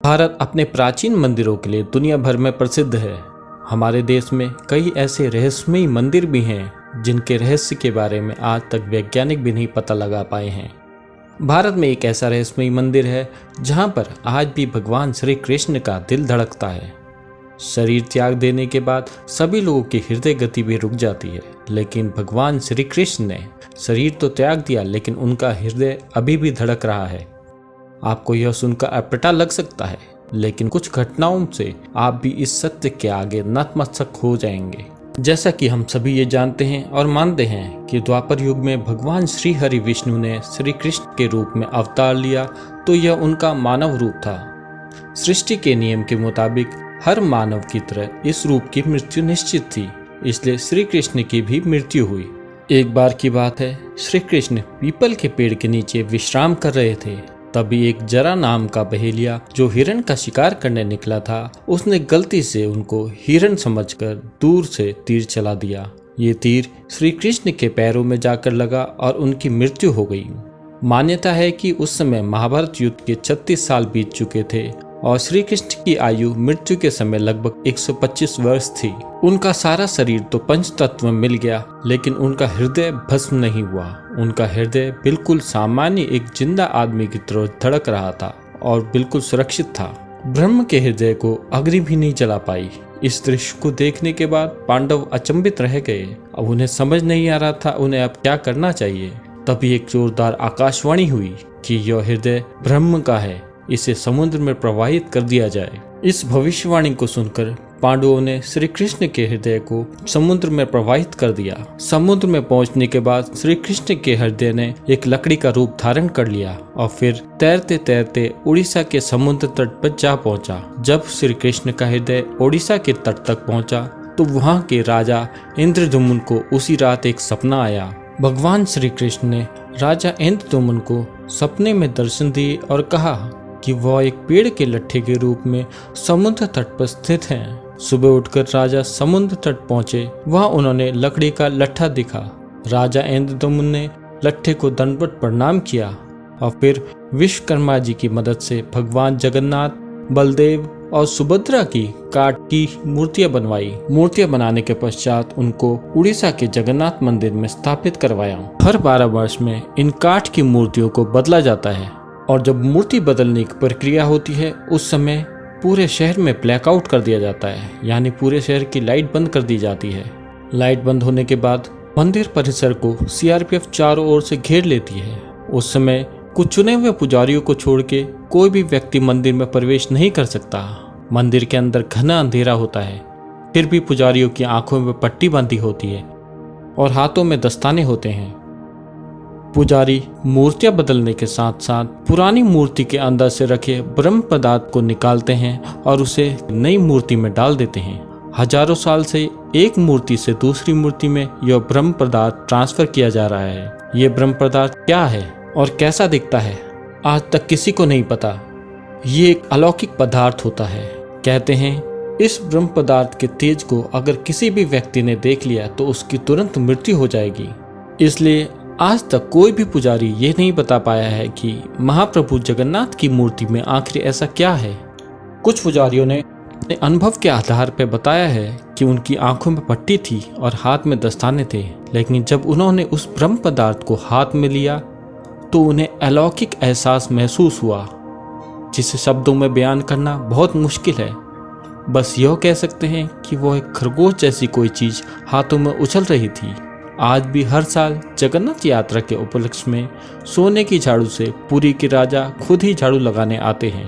भारत अपने प्राचीन मंदिरों के लिए दुनिया भर में प्रसिद्ध है। हमारे देश में कई ऐसे रहस्यमयी मंदिर भी हैं जिनके रहस्य के बारे में आज तक वैज्ञानिक भी नहीं पता लगा पाए हैं। भारत में एक ऐसा रहस्यमयी मंदिर है जहां पर आज भी भगवान श्री कृष्ण का दिल धड़कता है। शरीर त्याग देने के बाद सभी लोगों की हृदय गति भी रुक जाती है, लेकिन भगवान श्री कृष्ण ने शरीर तो त्याग दिया लेकिन उनका हृदय अभी भी धड़क रहा है। आपको यह सुनकर अटपटा लग सकता है, लेकिन कुछ घटनाओं से आप भी इस सत्य के आगे नतमस्तक हो जाएंगे। जैसा कि हम सभी ये जानते हैं और मानते हैं कि द्वापर युग में भगवान श्री हरि विष्णु ने श्री कृष्ण के रूप में अवतार लिया, तो यह उनका मानव रूप था। सृष्टि के नियम के मुताबिक हर मानव की तरह इस रूप की मृत्यु निश्चित थी, इसलिए श्री कृष्ण की भी मृत्यु हुई। एक बार की बात है, श्री कृष्ण पीपल के पेड़ के नीचे विश्राम कर रहे थे। तभी एक जरा नाम का बहेलिया जो हिरण का शिकार करने निकला था, उसने गलती से उनको हिरण समझकर दूर से तीर चला दिया। ये तीर श्री कृष्ण के पैरों में जाकर लगा और उनकी मृत्यु हो गई। मान्यता है कि उस समय महाभारत युद्ध के 36 साल बीत चुके थे और श्री कृष्ण की आयु मृत्यु के समय लगभग 125 वर्ष थी। उनका सारा शरीर तो पंच तत्व में मिल गया, लेकिन उनका हृदय भस्म नहीं हुआ। उनका हृदय बिल्कुल सामान्य एक जिंदा आदमी की तरह धड़क रहा था और बिल्कुल सुरक्षित था। ब्रह्म के हृदय को अग्नि भी नहीं जला पाई। इस दृश्य को देखने के बाद पांडव अचंभित रह गए। अब उन्हें समझ नहीं आ रहा था उन्हें अब क्या करना चाहिए। तभी एक जोरदार आकाशवाणी हुई कि यह हृदय ब्रह्म का है, इसे समुद्र में प्रवाहित कर दिया जाए। इस भविष्यवाणी को सुनकर पांडवों ने श्री कृष्ण के हृदय को समुद्र में प्रवाहित कर दिया। समुद्र में पहुंचने के बाद श्री कृष्ण के हृदय ने एक लकड़ी का रूप धारण कर लिया और फिर तैरते तैरते उड़ीसा के समुद्र तट पर जा पहुंचा। जब श्री कृष्ण का हृदय उड़ीसा के तट तक पहुंचा तो वहां के राजा इंद्रद्युम्न को उसी रात एक सपना आया। भगवान श्री कृष्ण ने राजा इंद्रद्युम्न को सपने में दर्शन दिए और कहा कि वह एक पेड़ के लट्ठे के रूप में समुद्र तट पर स्थित हैं। सुबह उठकर राजा समुद्र तट पहुंचे। वहां उन्होंने लकड़ी का लट्ठा दिखा। राजा इंद्रद्युम्न ने लट्ठे को दंडवत प्रणाम किया और फिर विश्वकर्मा जी की मदद से भगवान जगन्नाथ, बलदेव और सुभद्रा की काठ की मूर्तियां बनवाई। मूर्तियां बनाने के पश्चात उनको उड़ीसा के जगन्नाथ मंदिर में स्थापित करवाया। हर 12 वर्ष में इन काठ की मूर्तियों को बदला जाता है और जब मूर्ति बदलने की प्रक्रिया होती है उस समय पूरे शहर में ब्लैकआउट कर दिया जाता है, यानी पूरे शहर की लाइट बंद कर दी जाती है। लाइट बंद होने के बाद मंदिर परिसर को सीआरपीएफ चारों ओर से घेर लेती है। उस समय कुछ चुने हुए पुजारियों को छोड़ के कोई भी व्यक्ति मंदिर में प्रवेश नहीं कर सकता। मंदिर के अंदर घना अंधेरा होता है, फिर भी पुजारियों की आंखों में पट्टी बांधी होती है और हाथों में दस्ताने होते हैं। पुजारी मूर्तियां बदलने के साथ साथ पुरानी मूर्ति के अंदर से रखे ब्रह्म पदार्थ को निकालते हैं और उसे नई मूर्ति में डाल देते हैं। हजारों साल से एक मूर्ति से दूसरी मूर्ति में यह ब्रह्म पदार्थ ट्रांसफर किया जा रहा है। यह ब्रह्म पदार्थ क्या है और कैसा दिखता है, आज तक किसी को नहीं पता। ये एक अलौकिक पदार्थ होता है। कहते हैं इस ब्रह्म पदार्थ के तेज को अगर किसी भी व्यक्ति ने देख लिया तो उसकी तुरंत मृत्यु हो जाएगी। इसलिए आज तक कोई भी पुजारी ये नहीं बता पाया है कि महाप्रभु जगन्नाथ की मूर्ति में आखिर ऐसा क्या है। कुछ पुजारियों ने अपने अनुभव के आधार पर बताया है कि उनकी आंखों में पट्टी थी और हाथ में दस्ताने थे, लेकिन जब उन्होंने उस ब्रह्म पदार्थ को हाथ में लिया तो उन्हें अलौकिक एहसास महसूस हुआ, जिसे शब्दों में बयान करना बहुत मुश्किल है। बस यह कह सकते हैं कि वह एक खरगोश जैसी कोई चीज हाथों में उछल रही थी। आज भी हर साल जगन्नाथ यात्रा के उपलक्ष्य में सोने की झाड़ू से पुरी के राजा खुद ही झाड़ू लगाने आते हैं।